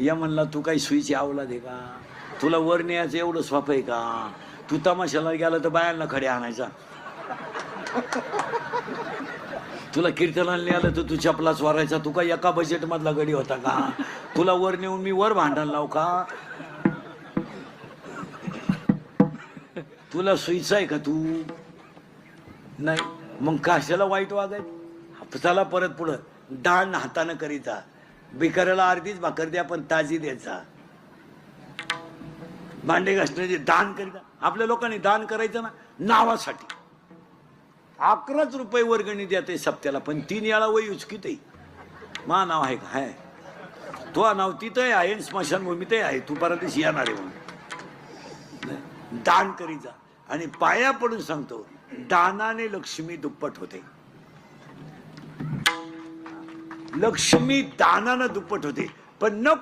या म्हणला तू काही सुईची आवला दे का, तुला वर न्यायचं एवढं स्वाप आहे का, तू तमाशाला गेला तर बायांना खडे आणायचा, तुला कीर्तनाला आलं तर तू चपला चोरायचा, तू का एका बजेट मधला गडी होता का, तुला वर नेऊन मी वर भांडण लाव का, तुला सुईचा आहे का तू नाही, मग कशाला वाईट वागायचं. चला परत पुढं. दान हातानं करीता, भिकाऱ्याला अर्धीच भाकर द्या पण ताजी द्यायचा. भांडे घासण्याचे दान करीता, आपल्या लोकांनी दान करायचं ना नावासाठी. 11 रुपये वर्गणी द्या ते सप्त्याला, पण 3 वेळा वय उचकीत आहे. मा नाव आहे का, आहे तो नाव तिथं आहे, स्मशानभूमीतही आहे, तू परदेशी येणार आहे म्हणून. दान करीचा. आणि पाया पडून सांगतो, दानाने लक्ष्मी दुप्पट होते. लक्ष्मी दानानं दुप्पट होते, पण न